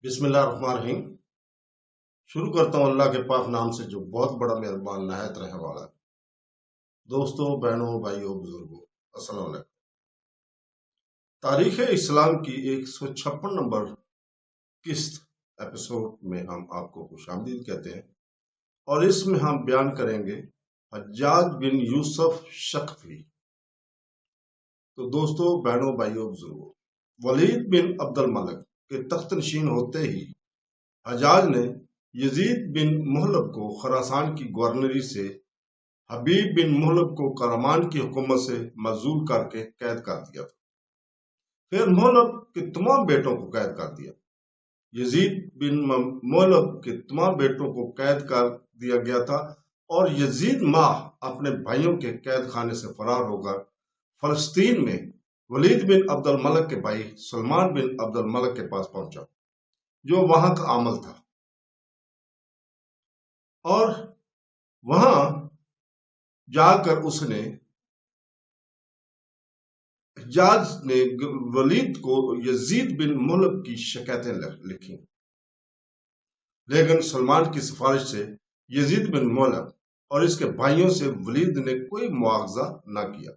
بسم اللہ الرحمن الرحیم۔ شروع کرتا ہوں اللہ کے پاک نام سے جو بہت بڑا مہربان نہایت رحم والا ہے۔ دوستوں، بہنوں، بھائیوں، بزرگوں، السلام علیکم۔ تاریخ اسلام کی 156 نمبر قسط ایپیسوڈ میں ہم آپ کو خوش آمدید کہتے ہیں، اور اس میں ہم بیان کریں گے حجاج بن یوسف ثقفی۔ تو دوستوں، بہنوں، بھائیوں، بزرگوں، ولید بن عبد الملک کے تخت نشین ہوتے ہی حجاج نے یزید بن محلب کو خراسان کی گورنری سے، حبیب بن محلب کو کرمان کی حکومت سے معزول کر کے قید کر دیا تھا۔ پھر محلب کے تمام بیٹوں کو قید کر دیا۔ یزید بن محلب کے تمام بیٹوں کو قید کر دیا گیا تھا، اور یزید ماہ اپنے بھائیوں کے قید خانے سے فرار ہو کر فلسطین میں ولید بن عبد الملک کے بھائی سلمان بن عبد الملک کے پاس پہنچا، جو وہاں کا عامل تھا، اور وہاں جا کر اس نے حجاج نے ولید کو یزید بن محلب کی شکایتیں لکھی، لیکن سلمان کی سفارش سے یزید بن محلب اور اس کے بھائیوں سے ولید نے کوئی مواخذہ نہ کیا۔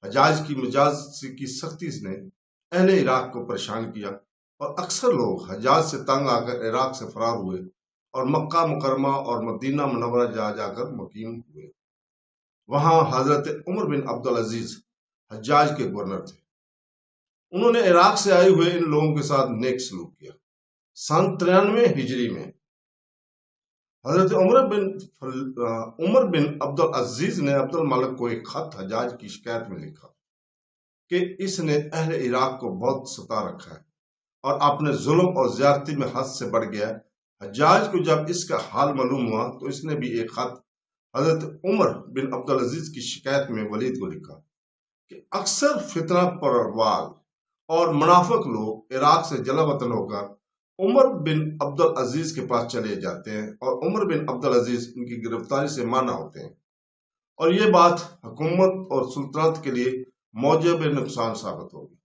حجاج کی مجاز کی سختی نے اہل عراق کو پریشان کیا، اور اکثر لوگ حجاج سے تنگ آ کر عراق سے فرار ہوئے اور مکہ مکرمہ اور مدینہ منورہ جا کر مقیم ہوئے۔ وہاں حضرت عمر بن عبدالعزیز حجاج کے گورنر تھے۔ انہوں نے عراق سے آئے ہوئے ان لوگوں کے ساتھ نیک سلوک کیا۔ سن 93 ہجری میں حضرت عمر بن عبدالعزیز نے عبد الملک کو ایک خط حجاج کی شکایت میں لکھا کہ اس نے اہل عراق کو بہت ستا رکھا ہے اور اپنے ظلم اور زیادتی میں حد سے بڑھ گیا ہے۔ حجاج کو جب اس کا حال معلوم ہوا تو اس نے بھی ایک خط حضرت عمر بن عبدالعزیز کی شکایت میں ولید کو لکھا کہ اکثر فتنہ پروال اور منافق لوگ عراق سے جلا وطن ہو کر عمر بن عبدالعزیز کے پاس چلے جاتے ہیں، اور عمر بن عبدالعزیز ان کی گرفتاری سے مانع ہوتے ہیں، اور یہ بات حکومت اور سلطنت کے لیے موجب نقصان ثابت ہوگی۔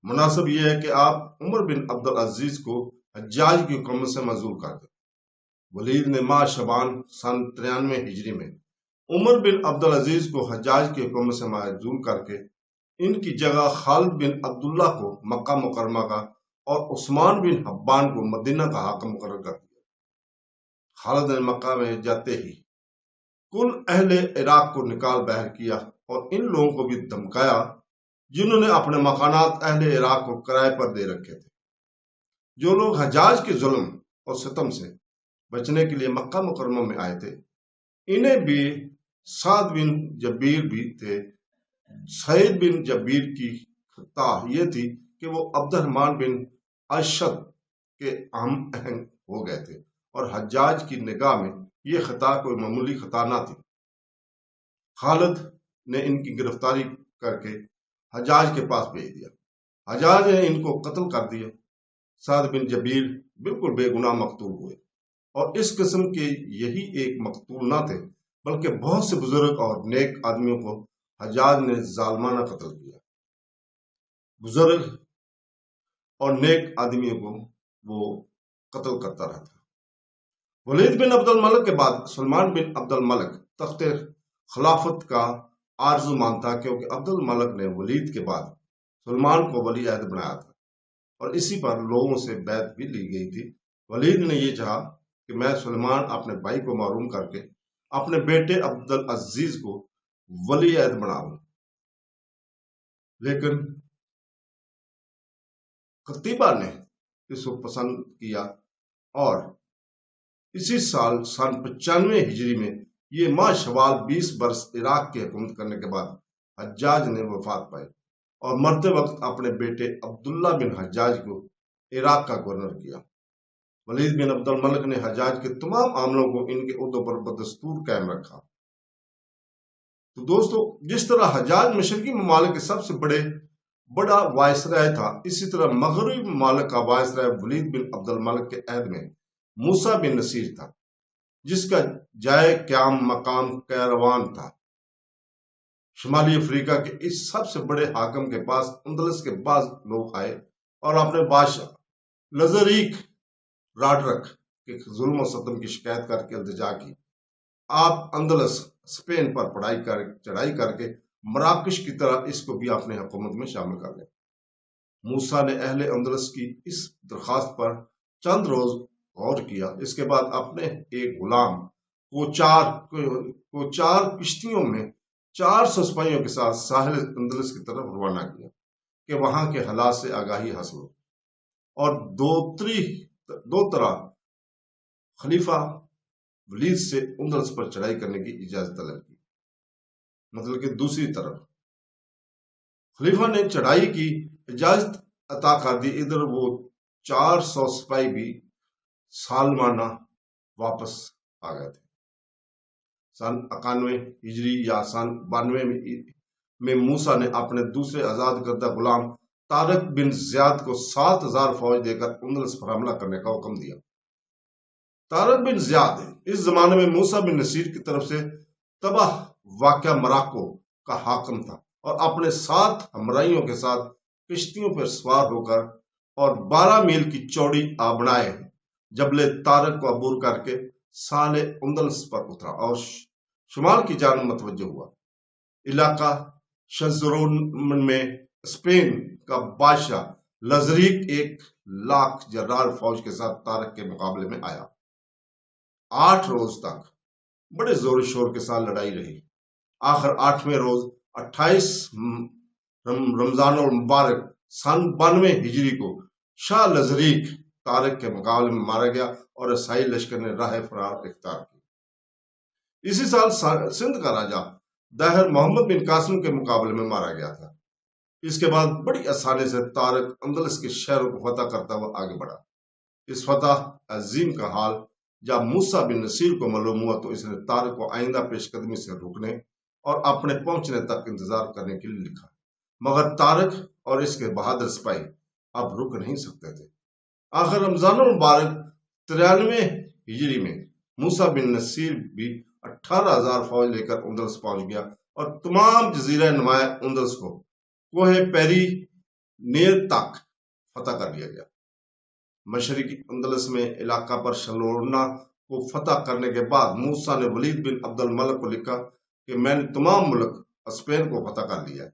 مناسب یہ ہے کہ آپ عمر بن عبدالعزیز کو حجاج کی حکومت سے معزول کر دیں۔ ولید نے ماہ شعبان سن 93 ہجری میں عمر بن عبدالعزیز کو حجاج کی حکومت سے معزول کر کے ان کی جگہ خالد بن عبداللہ کو مکہ مکرمہ کا اور عثمان بن حبان کو مدینہ کا حاکم مقرر کر دیا۔ خالد نے مکہ میں جاتے ہی کل اہل عراق کو نکال بہر کیا اور ان لوگوں کو بھی دھمکایا جنہوں نے اپنے مکانات اہل عراق کو کرائے پر دے رکھے تھے۔ جو لوگ حجاج کے ظلم اور ستم سے بچنے کے لیے مکہ مکرمہ میں آئے تھے، انہیں بھی سعد بن جبیر بھی تھے۔ سعید بن جبیر کی خطا یہ تھی کہ وہ عبد الرحمن بن اشد کے ہم آہنگ ہو گئے تھے، اور حجاج کی نگاہ میں یہ خطا کوئی معمولی خطا نہ تھی۔ خالد نے ان کی گرفتاری کر کے حجاج کے پاس بھیج دیا۔ حجاج نے ان کو قتل کر دیا۔ سعد بن جبیر بالکل بے گناہ مقتول ہوئے، اور اس قسم کے یہی ایک مقتول نہ تھے، بلکہ بہت سے بزرگ اور نیک آدمیوں کو حجاج نے ظالمانہ قتل کیا۔ بزرگ اور نیک آدمیوں کو وہ قتل کرتا رہتا۔ ولید بن عبد الملک کے بعد سلمان بن عبد الملک تخت خلافت کا آرزو مانتا، کیونکہ عبد الملک نے ولید کے بعد سلمان کو ولی عہد بنایا تھا، اور اسی پر لوگوں سے بیعت بھی لی گئی تھی۔ ولید نے یہ چاہا کہ میں سلمان اپنے بھائی کو محروم کر کے اپنے بیٹے عبدالعزیز کو ولی عہد بناؤں، لیکن قتیبہ نے اس کو پسند کیا، اور اسی سال سن 95 ہجری میں یہ ماہ شوال 20 برس عراق کی حکومت کرنے کے بعد حجاج نے وفات پائی، اور مرتے وقت اپنے بیٹے عبداللہ بن حجاج کو عراق کا گورنر کیا۔ ولید بن عبد الملک نے حجاج کے تمام عاملوں کو ان کے عہدوں پر بدستور قائم رکھا۔ تو دوستو، جس طرح حجاج مشرقی ممالک کے سب سے بڑا وائسرائے تھا، اسی طرح مغربی ممالک کا وائسرائے ولید بن عبد الملک کے عہد میں موسیٰ بن نصیر تھا، جس کا جائے قیام مقام قیروان تھا۔ شمالی افریقہ کے اس سب سے بڑے حاکم کے پاس اندلس کے بعض لوگ آئے اور اپنے بادشاہ لزریک راڈرک کے ظلم و ستم کی شکایت کر کے التجا کی۔ آپ اندلس اسپین پر چڑھائی کر کے مراکش کی طرح اس کو بھی اپنے حکومت میں شامل کر لیں۔ موسیٰ نے اہل اندلس کی اس درخواست پر چند روز غور کیا۔ اس کے بعد اپنے ایک غلام کو چار کشتیوں میں 400 سپاہیوں کے ساتھ ساحل اندلس کی طرف روانہ کیا کہ وہاں کے حالات سے آگاہی حاصل ہو، اور دو طرح خلیفہ ولید سے اندلس پر چڑھائی کرنے کی اجازت طلب کی۔ مطلب کہ دوسری طرف خلیفہ نے چڑھائی کی اجازت عطا کر دی، ادھر وہ 400 سپاہی بھی سالمانہ واپس آ گئے تھے۔ سن 91 ہجری یا سن 92 میں موسیٰ نے اپنے دوسرے آزاد کردہ غلام طارق بن زیاد کو 7000 فوج دے کر اندلس پر حملہ کرنے کا حکم دیا۔ طارق بن زیاد اس زمانے میں موسیٰ بن نصیر کی طرف سے تباہ واقع مراکو کا حاکم تھا، اور اپنے 7 ہمراہیوں کے ساتھ کشتیوں پر سوار ہو کر اور 12 میل کی چوڑی آبنائے جبل طارق کو عبور کر کے ساحل اندلس پر اترا اور شمال کی جانب متوجہ ہوا۔ علاقہ شزرون میں اسپین کا بادشاہ لزریک 1,00,000 جرار فوج کے ساتھ طارق کے مقابلے میں آیا۔ 8 روز تک بڑے زور شور کے ساتھ لڑائی رہی۔ آخر 8ویں روز 28 رمضان المبارک سن 92 ہجری کو شاہ لزریک طارق کے مقابلے میں مارا گیا اور عیسائی لشکر نے راہ فرار اختیار کی۔ اسی سال سندھ کا راجہ داہر محمد بن قاسم کے مقابلے میں مارا گیا تھا۔ اس کے بعد بڑی آسانی سے طارق اندلس کے شہروں کو فتح کرتا ہوا آگے بڑھا۔ اس فتح عظیم کا حال جب موسیٰ بن نصیر کو معلوم ہوا تو اس نے طارق کو آئندہ پیش قدمی سے روکنے اور اپنے پہنچنے تک انتظار کرنے کے لیے لکھا، مگر طارق اور اس کے بہادر سپاہی اب رک نہیں سکتے تھے۔ آخر رمضان المبارک 93 ہجری میں موسیٰ بن نصیر بھی 18,000 فوج لے کر اندلس پہنچ گیا اور تمام جزیرہ نمایاں اندلس کو کوہ پیری نیر تک فتح کر لیا گیا۔ مشرقی اندلس میں علاقہ پر شلورنا کو فتح کرنے کے بعد موسیٰ نے ولید بن عبد الملک کو لکھا کہ میں نے تمام ملک اسپین کو فتح کر لیا ہے،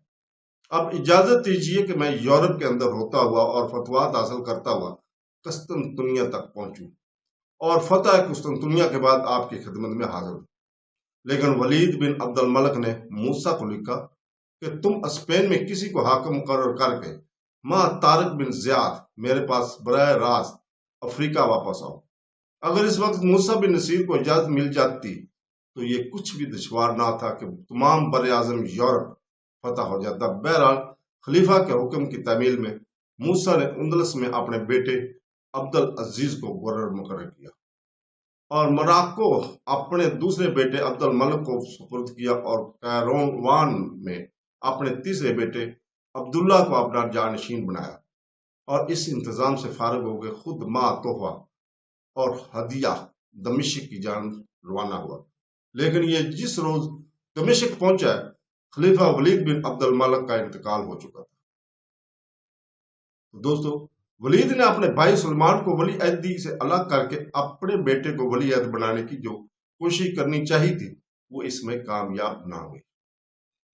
اب اجازت دیجیے کہ میں یورپ کے اندر ہوتا ہوا اور فتوحات حاصل کرتا ہوا قسطنطنیہ تک پہنچوں اور فتح قسطنطنیہ کے بعد آپ کی خدمت میں حاضر ہوں۔ لیکن ولید بن عبد الملک نے موسیٰ کو لکھا کہ تم اسپین میں کسی کو حاکم مقرر کر کے ماں طارق بن زیاد میرے پاس براہ راست افریقہ واپس آؤ۔ اگر اس وقت موسیٰ بن نصیر کو اجازت مل جاتی تو یہ کچھ بھی دشوار نہ تھا کہ تمام بر اعظم یورپ فتح ہو جاتا۔ بہرحال خلیفہ کے حکم کی تعمیل میں موسیٰ نے اندلس میں اپنے بیٹے عبد العزیز کو گورنر مقرر کیا اور مراکو اپنے دوسرے بیٹے عبد الملک کو سپرد کیا اور قیروان میں اپنے تیسرے بیٹے عبداللہ کو اپنا جانشین بنایا، اور اس انتظام سے فارغ ہو گئے خود ماں تحفہ اور ہدیہ دمشق کی جانب روانہ ہوا۔ لیکن یہ جس روز دمشق پہنچا خلیفہ ولید بن عبد الملک کا انتقال ہو چکا تھا۔ دوستو، ولید نے اپنے بھائی سلمان کو ولی عہدی سے الگ کر کے اپنے بیٹے کو ولی عہد بنانے کی جو کوشش کرنی چاہیے تھی وہ اس میں کامیاب نہ ہوئی۔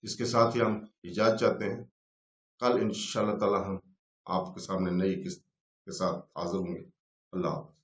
اس کے ساتھ ہی ہم اجازت چاہتے ہیں۔ کل انشاءاللہ تعالی ہم آپ کے سامنے نئی قسط کے ساتھ حاضر ہوں گے۔ اللہ حافظ۔